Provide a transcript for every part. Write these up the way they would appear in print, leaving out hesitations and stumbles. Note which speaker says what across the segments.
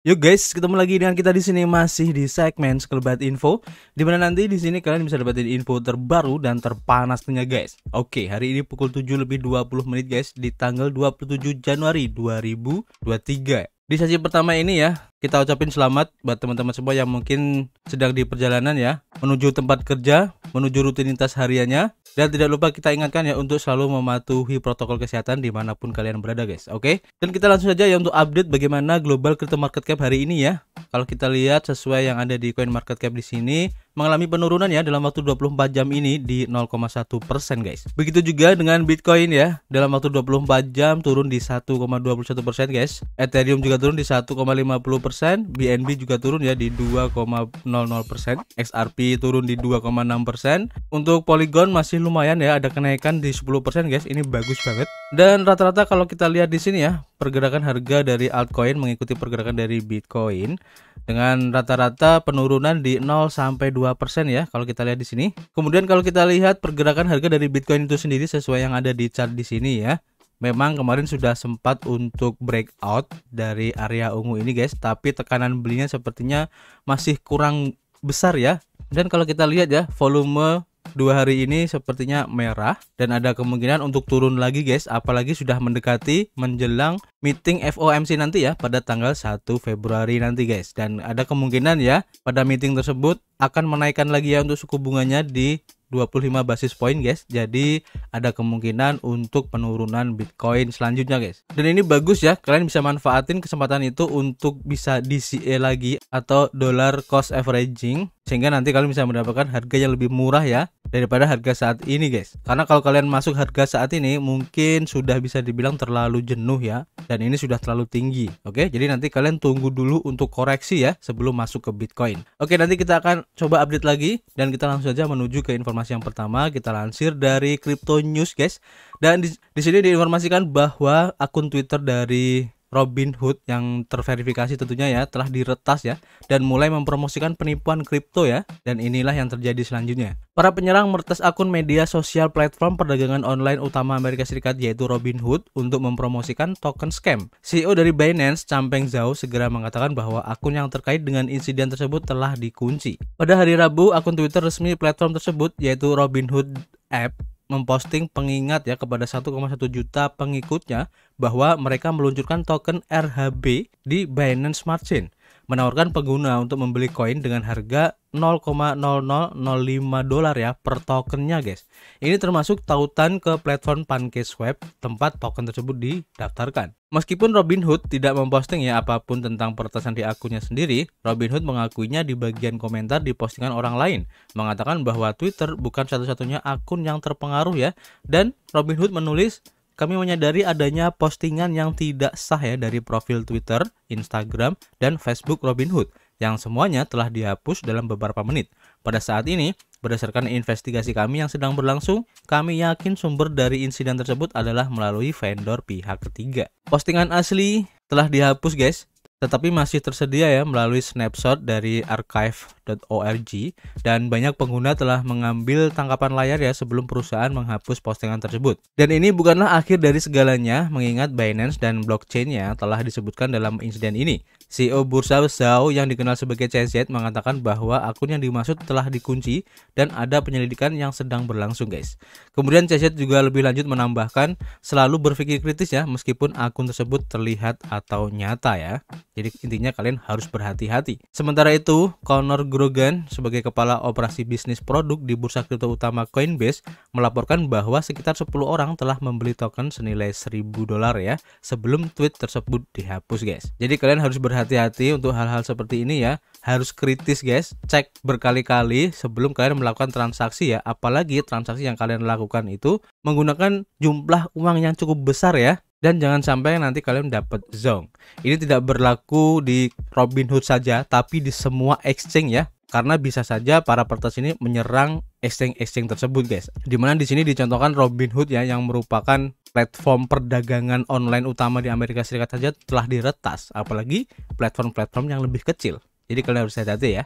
Speaker 1: Yuk guys, ketemu lagi dengan kita di sini masih di segmen Sekelebat Info, di mana nanti di sini kalian bisa dapetin info terbaru dan terpanas tentunya guys. Oke, hari ini pukul 7:20 guys, di tanggal 27 Januari 2023. Di sesi pertama ini ya, kita ucapin selamat buat teman-teman semua yang mungkin sedang di perjalanan ya, menuju tempat kerja, menuju rutinitas hariannya. Dan tidak lupa kita ingatkan ya untuk selalu mematuhi protokol kesehatan dimanapun kalian berada guys. Oke, dan kita langsung saja ya untuk update bagaimana global crypto market cap hari ini ya. Kalau kita lihat sesuai yang ada di coin market cap di sini mengalami penurunan ya dalam waktu 24 jam ini di 0,1% guys. Begitu juga dengan Bitcoin ya, dalam waktu 24 jam turun di 1,21% guys. Ethereum juga turun di 1,50%, BNB juga turun ya di 2,00%, XRP turun di 2,6%. Untuk Polygon masih lumayan ya, ada kenaikan di 10% guys. Ini bagus banget. Dan rata-rata kalau kita lihat di sini ya, pergerakan harga dari altcoin mengikuti pergerakan dari Bitcoin dengan rata-rata penurunan di 0 sampai 2% ya kalau kita lihat di sini. Kemudian kalau kita lihat pergerakan harga dari Bitcoin itu sendiri sesuai yang ada di chart di sini ya. Memang kemarin sudah sempat untuk breakout dari area ungu ini guys, tapi tekanan belinya sepertinya masih kurang besar ya. Dan kalau kita lihat ya, volume 2 hari ini sepertinya merah dan ada kemungkinan untuk turun lagi guys, apalagi sudah mendekati menjelang meeting FOMC nanti ya pada tanggal 1 Februari nanti guys. Dan ada kemungkinan ya pada meeting tersebut akan menaikkan lagi ya untuk suku bunganya di 25 basis point guys. Jadi ada kemungkinan untuk penurunan Bitcoin selanjutnya guys. Dan ini bagus ya, kalian bisa manfaatin kesempatan itu untuk bisa DCA lagi atau dollar cost averaging, sehingga nanti kalian bisa mendapatkan harga yang lebih murah ya daripada harga saat ini guys. Karena kalau kalian masuk harga saat ini mungkin sudah bisa dibilang terlalu jenuh ya, dan ini sudah terlalu tinggi. Oke, jadi nanti kalian tunggu dulu untuk koreksi ya sebelum masuk ke Bitcoin. Oke, nanti kita akan coba update lagi dan kita langsung saja menuju ke informasi yang pertama. Kita lansir dari Crypto News guys. Dan di sini diinformasikan bahwa akun Twitter dari Robinhood yang terverifikasi tentunya ya telah diretas ya dan mulai mempromosikan penipuan kripto ya. Dan inilah yang terjadi selanjutnya. Para penyerang meretas akun media sosial platform perdagangan online utama Amerika Serikat yaitu Robinhood untuk mempromosikan token scam. CEO dari Binance, Changpeng Zhao, segera mengatakan bahwa akun yang terkait dengan insiden tersebut telah dikunci. Pada hari Rabu, akun Twitter resmi platform tersebut yaitu Robinhood App memposting pengingat ya kepada 1,1 juta pengikutnya bahwa mereka meluncurkan token RHB di Binance Smart Chain, menawarkan pengguna untuk membeli koin dengan harga $0,0005 ya per tokennya guys. Ini termasuk tautan ke platform PancakeSwap tempat token tersebut didaftarkan. Meskipun Robinhood tidak memposting ya apapun tentang peretasan di akunnya sendiri, Robinhood mengakuinya di bagian komentar di postingan orang lain, mengatakan bahwa Twitter bukan satu-satunya akun yang terpengaruh ya. Dan Robinhood menulis, kami menyadari adanya postingan yang tidak sah ya dari profil Twitter, Instagram, dan Facebook Robinhood yang semuanya telah dihapus dalam beberapa menit. Pada saat ini, berdasarkan investigasi kami yang sedang berlangsung, kami yakin sumber dari insiden tersebut adalah melalui vendor pihak ketiga. Postingan asli telah dihapus guys, tetapi masih tersedia ya melalui snapshot dari archive.org dan banyak pengguna telah mengambil tangkapan layar ya sebelum perusahaan menghapus postingan tersebut. Dan ini bukanlah akhir dari segalanya, mengingat Binance dan blockchain-nya telah disebutkan dalam insiden ini. CEO Bursa Zhao yang dikenal sebagai CZ mengatakan bahwa akun yang dimaksud telah dikunci dan ada penyelidikan yang sedang berlangsung guys. Kemudian CZ juga lebih lanjut menambahkan selalu berpikir kritis ya meskipun akun tersebut terlihat atau nyata ya. Jadi intinya kalian harus berhati-hati. Sementara itu, Conor Grogan sebagai kepala operasi bisnis produk di bursa kripto utama Coinbase melaporkan bahwa sekitar 10 orang telah membeli token senilai $1.000 ya sebelum tweet tersebut dihapus guys. Jadi kalian harus berhati-hati untuk hal-hal seperti ini ya. Harus kritis guys, cek berkali-kali sebelum kalian melakukan transaksi ya. Apalagi transaksi yang kalian lakukan itu menggunakan jumlah uang yang cukup besar ya. Dan jangan sampai nanti kalian dapat zonk. Ini tidak berlaku di Robinhood saja, tapi di semua exchange ya. Karena bisa saja para peretas ini menyerang exchange tersebut guys. Dimana di sini dicontohkan Robinhood ya, yang merupakan platform perdagangan online utama di Amerika Serikat saja telah diretas. Apalagi platform-platform yang lebih kecil. Jadi kalian harus hati-hati ya.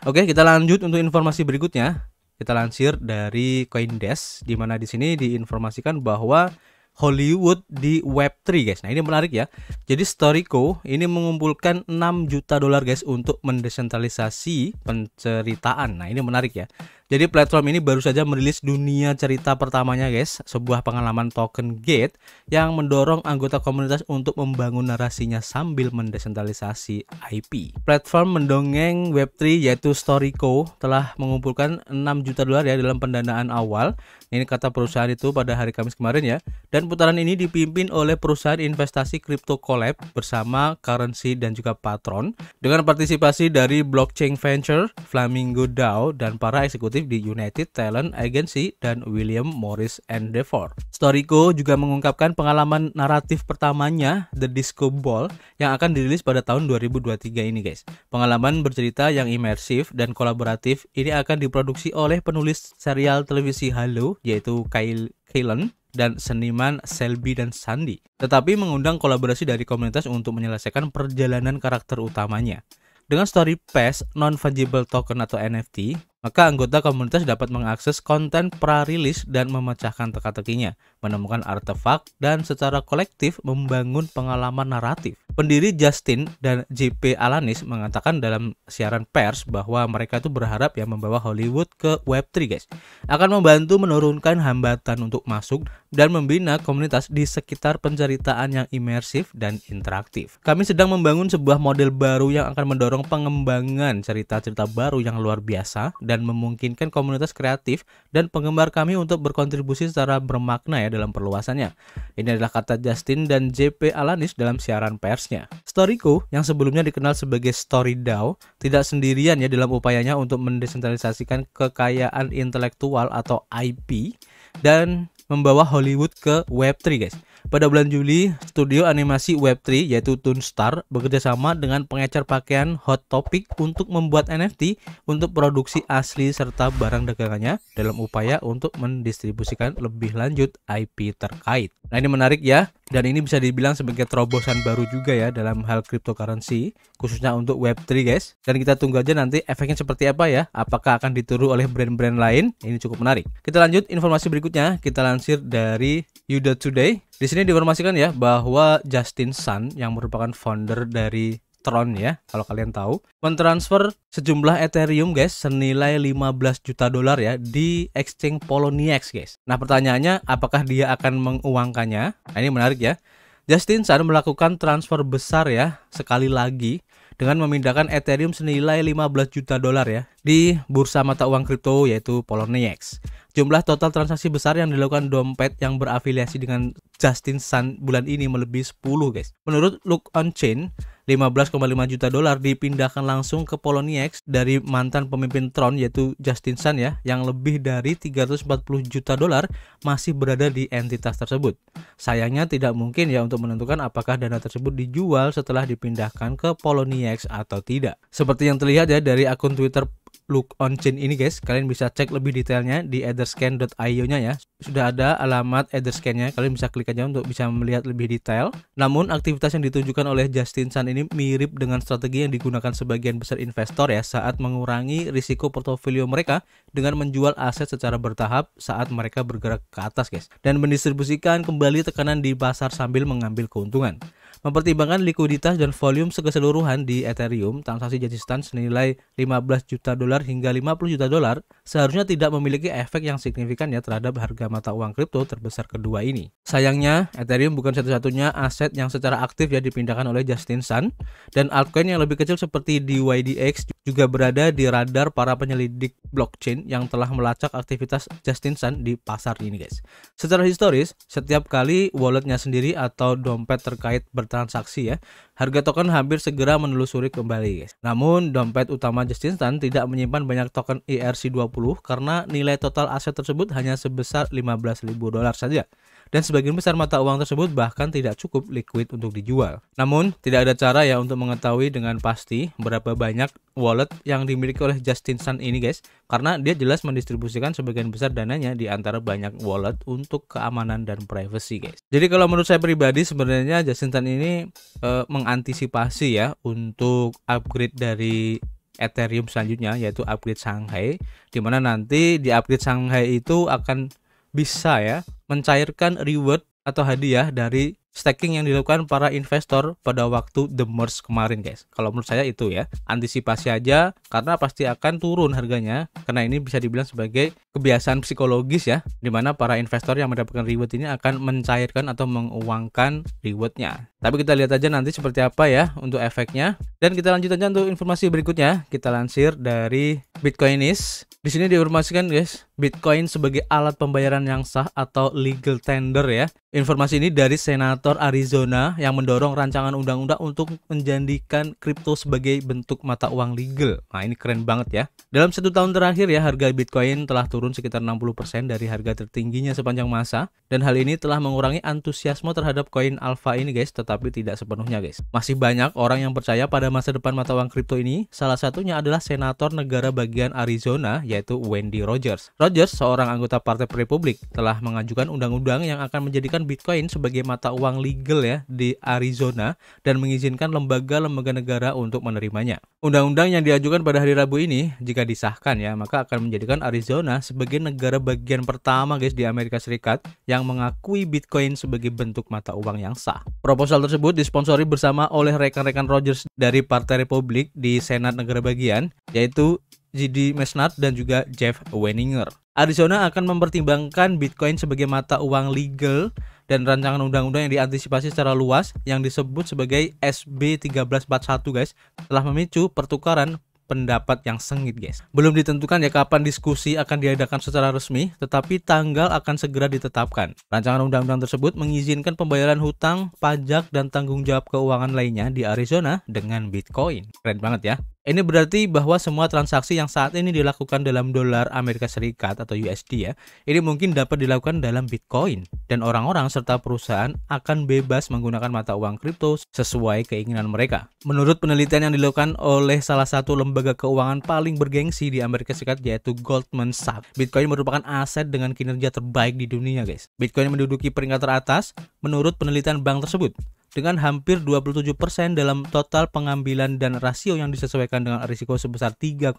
Speaker 1: Oke, kita lanjut untuk informasi berikutnya. Kita lansir dari CoinDesk, di mana di sini diinformasikan bahwa Hollywood di Web3 guys. Nah ini menarik ya. Jadi Storyco ini mengumpulkan 6 juta dolar guys untuk mendesentralisasi penceritaan. Nah ini menarik ya. Jadi platform ini baru saja merilis dunia cerita pertamanya guys, sebuah pengalaman token gate yang mendorong anggota komunitas untuk membangun narasinya sambil mendesentralisasi IP. Platform mendongeng Web3 yaitu Storyco telah mengumpulkan 6 juta dolar ya dalam pendanaan awal. Ini kata perusahaan itu pada hari Kamis kemarin ya. Dan putaran ini dipimpin oleh perusahaan investasi Crypto Collab bersama Currency dan juga Patron dengan partisipasi dari Blockchain Venture, Flamingo DAO, dan para eksekutif di United Talent Agency dan William Morris Endeavor. Storyco juga mengungkapkan pengalaman naratif pertamanya The Disco Ball yang akan dirilis pada tahun 2023 ini guys. Pengalaman bercerita yang imersif dan kolaboratif ini akan diproduksi oleh penulis serial televisi Halo yaitu Kaylen dan seniman Selby dan Sandy, tetapi mengundang kolaborasi dari komunitas untuk menyelesaikan perjalanan karakter utamanya. Dengan Story Pass Non-Fungible Token atau NFT, maka anggota komunitas dapat mengakses konten pra-rilis dan memecahkan teka-tekinya, menemukan artefak, dan secara kolektif membangun pengalaman naratif. Pendiri Justin dan JP Alanis mengatakan dalam siaran pers bahwa mereka itu berharap ya membawa Hollywood ke Web3 guys. Akan membantu menurunkan hambatan untuk masuk dan membina komunitas di sekitar penceritaan yang imersif dan interaktif. Kami sedang membangun sebuah model baru yang akan mendorong pengembangan cerita-cerita baru yang luar biasa dan memungkinkan komunitas kreatif dan penggemar kami untuk berkontribusi secara bermakna ya dalam perluasannya. Ini adalah kata Justin dan JP Alanis dalam siaran persnya. Storyco yang sebelumnya dikenal sebagai Story DAO tidak sendirian ya dalam upayanya untuk mendesentralisasikan kekayaan intelektual atau IP dan membawa Hollywood ke Web3 guys. Pada bulan Juli, studio animasi Web3 yaitu Toonstar bekerjasama dengan pengecer pakaian Hot Topic untuk membuat NFT untuk produksi asli serta barang dagangannya dalam upaya untuk mendistribusikan lebih lanjut IP terkait. Nah ini menarik ya, dan ini bisa dibilang sebagai terobosan baru juga ya dalam hal cryptocurrency, khususnya untuk Web3 guys. Dan kita tunggu aja nanti efeknya seperti apa ya, apakah akan ditiru oleh brand-brand lain. Ini cukup menarik. Kita lanjut informasi berikutnya, kita lansir dari Yuda Today. Di sini diinformasikan ya bahwa Justin Sun yang merupakan founder dari Tron ya, kalau kalian tahu, mentransfer sejumlah Ethereum guys senilai 15 juta dolar ya di exchange Poloniex guys. Nah pertanyaannya, apakah dia akan menguangkannya? Nah ini menarik ya. Justin Sun melakukan transfer besar ya sekali lagi dengan memindahkan Ethereum senilai 15 juta dolar ya di bursa mata uang kripto yaitu Poloniex. Jumlah total transaksi besar yang dilakukan dompet yang berafiliasi dengan Justin Sun bulan ini melebihi 10 guys. Menurut Look on Chain, 15,5 juta dolar dipindahkan langsung ke Poloniex dari mantan pemimpin Tron yaitu Justin Sun ya, yang lebih dari 340 juta dolar masih berada di entitas tersebut. Sayangnya tidak mungkin ya untuk menentukan apakah dana tersebut dijual setelah dipindahkan ke Poloniex atau tidak. Seperti yang terlihat ya dari akun Twitter Look on Chain ini guys, kalian bisa cek lebih detailnya di etherscan.io nya ya. Sudah ada alamat etherscan-nya, kalian bisa klik aja untuk bisa melihat lebih detail. Namun aktivitas yang ditunjukkan oleh Justin Sun ini mirip dengan strategi yang digunakan sebagian besar investor ya saat mengurangi risiko portofolio mereka dengan menjual aset secara bertahap saat mereka bergerak ke atas guys, dan mendistribusikan kembali tekanan di pasar sambil mengambil keuntungan. Mempertimbangkan likuiditas dan volume keseluruhan di Ethereum, transaksi Justin Sun senilai 15 juta dolar hingga 50 juta dolar seharusnya tidak memiliki efek yang signifikan ya terhadap harga mata uang kripto terbesar kedua ini. Sayangnya, Ethereum bukan satu-satunya aset yang secara aktif ya dipindahkan oleh Justin Sun, dan altcoin yang lebih kecil seperti DYDX juga berada di radar para penyelidik blockchain yang telah melacak aktivitas Justin Sun di pasar ini guys. Secara historis, setiap kali walletnya sendiri atau dompet terkait bertransaksi ya, harga token hampir segera menelusuri kembali guys. Namun dompet utama Justin Sun tidak menyimpan banyak token ERC20 karena nilai total aset tersebut hanya sebesar 15.000 dolar saja. Dan sebagian besar mata uang tersebut bahkan tidak cukup liquid untuk dijual. Namun, tidak ada cara ya untuk mengetahui dengan pasti berapa banyak wallet yang dimiliki oleh Justin Sun ini guys, karena dia jelas mendistribusikan sebagian besar dananya di antara banyak wallet untuk keamanan dan privacy guys. Jadi kalau menurut saya pribadi sebenarnya Justin Sun ini mengantisipasi ya untuk upgrade dari Ethereum selanjutnya yaitu upgrade Shanghai, dimana nanti di upgrade Shanghai itu akan bisa ya mencairkan reward atau hadiah dari staking yang dilakukan para investor pada waktu the merge kemarin guys. Kalau menurut saya itu ya, antisipasi aja karena pasti akan turun harganya, karena ini bisa dibilang sebagai kebiasaan psikologis ya, dimana para investor yang mendapatkan reward ini akan mencairkan atau menguangkan rewardnya. Tapi kita lihat aja nanti seperti apa ya untuk efeknya. Dan kita lanjut aja untuk informasi berikutnya. Kita lansir dari Bitcoinis. Di sini diinformasikan guys, Bitcoin sebagai alat pembayaran yang sah atau legal tender ya. Informasi ini dari Senator Arizona yang mendorong rancangan undang-undang untuk menjadikan kripto sebagai bentuk mata uang legal. Nah, ini keren banget ya. Dalam 1 tahun terakhir ya, harga Bitcoin telah turun sekitar 60% dari harga tertingginya sepanjang masa. Dan hal ini telah mengurangi antusiasme terhadap koin alpha ini guys, tetapi tidak sepenuhnya guys. Masih banyak orang yang percaya pada masa depan mata uang kripto ini. Salah satunya adalah Senator negara bagian Arizona, yaitu Wendy Rogers. Rogers, seorang anggota Partai Republik, telah mengajukan undang-undang yang akan menjadikan Bitcoin sebagai mata uang legal ya di Arizona dan mengizinkan lembaga-lembaga negara untuk menerimanya. Undang-undang yang diajukan pada hari Rabu ini, jika disahkan ya, maka akan menjadikan Arizona sebagai negara bagian pertama guys di Amerika Serikat yang mengakui Bitcoin sebagai bentuk mata uang yang sah. Proposal tersebut disponsori bersama oleh rekan-rekan Rogers dari Partai Republik di Senat negara bagian, yaitu J.D. Mesnard dan juga Jeff Wenninger. Arizona akan mempertimbangkan Bitcoin sebagai mata uang legal dan rancangan undang-undang yang diantisipasi secara luas yang disebut sebagai SB 1341 guys telah memicu pertukaran pendapat yang sengit guys. Belum ditentukan ya kapan diskusi akan diadakan secara resmi, tetapi tanggal akan segera ditetapkan. Rancangan undang-undang tersebut mengizinkan pembayaran hutang, pajak, dan tanggung jawab keuangan lainnya di Arizona dengan Bitcoin. Keren banget ya. Ini berarti bahwa semua transaksi yang saat ini dilakukan dalam dolar Amerika Serikat atau USD ya, ini mungkin dapat dilakukan dalam Bitcoin. Dan orang-orang serta perusahaan akan bebas menggunakan mata uang kripto sesuai keinginan mereka. Menurut penelitian yang dilakukan oleh salah satu lembaga keuangan paling bergengsi di Amerika Serikat yaitu Goldman Sachs, Bitcoin merupakan aset dengan kinerja terbaik di dunia guys. Bitcoin menduduki peringkat teratas menurut penelitian bank tersebut, dengan hampir 27% dalam total pengambilan dan rasio yang disesuaikan dengan risiko sebesar 3,1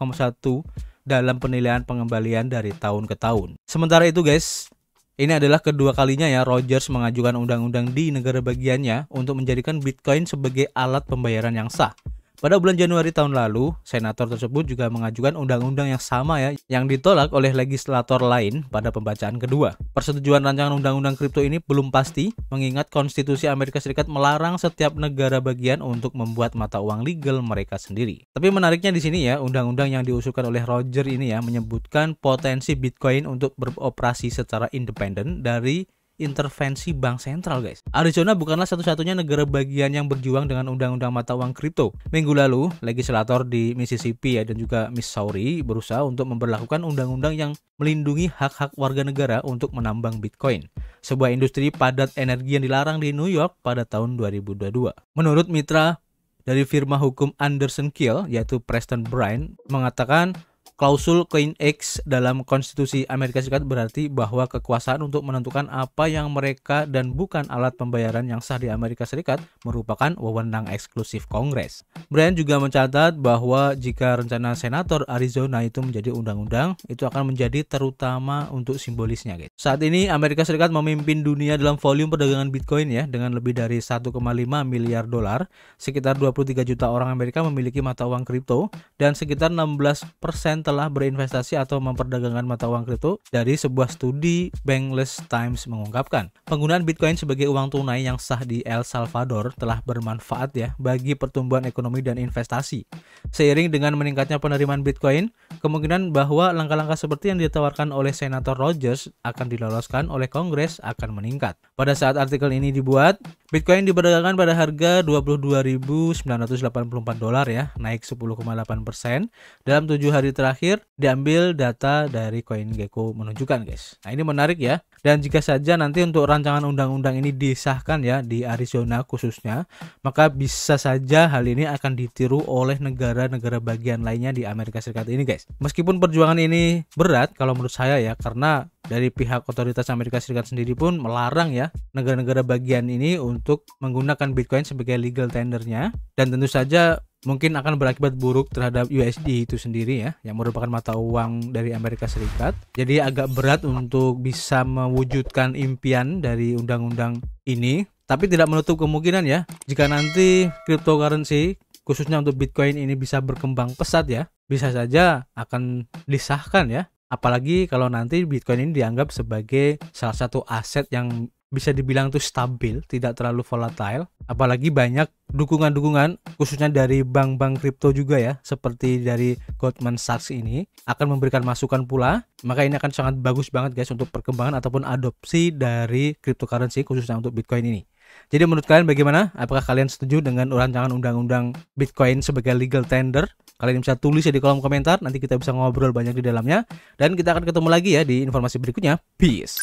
Speaker 1: dalam penilaian pengembalian dari tahun ke tahun. Sementara itu guys, ini adalah kedua kalinya ya Rogers mengajukan undang-undang di negara bagiannya untuk menjadikan Bitcoin sebagai alat pembayaran yang sah. Pada bulan Januari tahun lalu, senator tersebut juga mengajukan undang-undang yang sama ya, yang ditolak oleh legislator lain pada pembacaan kedua. Persetujuan rancangan undang-undang kripto ini belum pasti, mengingat konstitusi Amerika Serikat melarang setiap negara bagian untuk membuat mata uang legal mereka sendiri. Tapi menariknya di sini ya, undang-undang yang diusulkan oleh Roger ini ya menyebutkan potensi Bitcoin untuk beroperasi secara independen dari intervensi bank sentral guys. Arizona bukanlah satu-satunya negara bagian yang berjuang dengan undang-undang mata uang kripto. Minggu lalu, legislator di Mississippi dan juga Missouri berusaha untuk memberlakukan undang-undang yang melindungi hak-hak warga negara untuk menambang Bitcoin, sebuah industri padat energi yang dilarang di New York pada tahun 2022. Menurut mitra dari firma hukum Anderson Kiel, yaitu Preston Bryan, mengatakan klausul CoinEx dalam konstitusi Amerika Serikat berarti bahwa kekuasaan untuk menentukan apa yang mereka dan bukan alat pembayaran yang sah di Amerika Serikat merupakan wewenang eksklusif Kongres. Brian juga mencatat bahwa jika rencana senator Arizona itu menjadi undang-undang, itu akan menjadi terutama untuk simbolisnya guys. Saat ini Amerika Serikat memimpin dunia dalam volume perdagangan Bitcoin ya, dengan lebih dari 1,5 miliar dolar. Sekitar 23 juta orang Amerika memiliki mata uang kripto dan sekitar 16% telah berinvestasi atau memperdagangkan mata uang kripto. Dari sebuah studi, Bankless Times mengungkapkan, penggunaan Bitcoin sebagai uang tunai yang sah di El Salvador telah bermanfaat ya bagi pertumbuhan ekonomi dan investasi. Seiring dengan meningkatnya penerimaan Bitcoin, kemungkinan bahwa langkah-langkah seperti yang ditawarkan oleh Senator Rogers akan diloloskan oleh Kongres akan meningkat. Pada saat artikel ini dibuat, Bitcoin diperdagangkan pada harga 22.984 dolar ya, naik 10,8%. Dalam 7 hari terakhir diambil data dari CoinGecko menunjukkan guys. Nah, ini menarik ya. Dan jika saja nanti untuk rancangan undang-undang ini disahkan ya di Arizona khususnya, maka bisa saja hal ini akan ditiru oleh negara-negara bagian lainnya di Amerika Serikat ini guys. Meskipun perjuangan ini berat kalau menurut saya ya, karena dari pihak otoritas Amerika Serikat sendiri pun melarang ya negara-negara bagian ini untuk menggunakan Bitcoin sebagai legal tendernya, dan tentu saja mungkin akan berakibat buruk terhadap USD itu sendiri ya, yang merupakan mata uang dari Amerika Serikat. Jadi agak berat untuk bisa mewujudkan impian dari undang-undang ini, tapi tidak menutup kemungkinan ya, jika nanti cryptocurrency khususnya untuk Bitcoin ini bisa berkembang pesat ya, bisa saja akan disahkan ya. Apalagi kalau nanti Bitcoin ini dianggap sebagai salah satu aset yang bisa dibilang tuh stabil, tidak terlalu volatile. Apalagi banyak dukungan-dukungan khususnya dari bank-bank kripto juga ya, seperti dari Goldman Sachs ini akan memberikan masukan pula. Maka ini akan sangat bagus banget guys untuk perkembangan ataupun adopsi dari cryptocurrency khususnya untuk Bitcoin ini. Jadi menurut kalian bagaimana? Apakah kalian setuju dengan rancangan undang-undang Bitcoin sebagai legal tender? Kalian bisa tulis ya di kolom komentar, nanti kita bisa ngobrol banyak di dalamnya. Dan kita akan ketemu lagi ya di informasi berikutnya. Peace.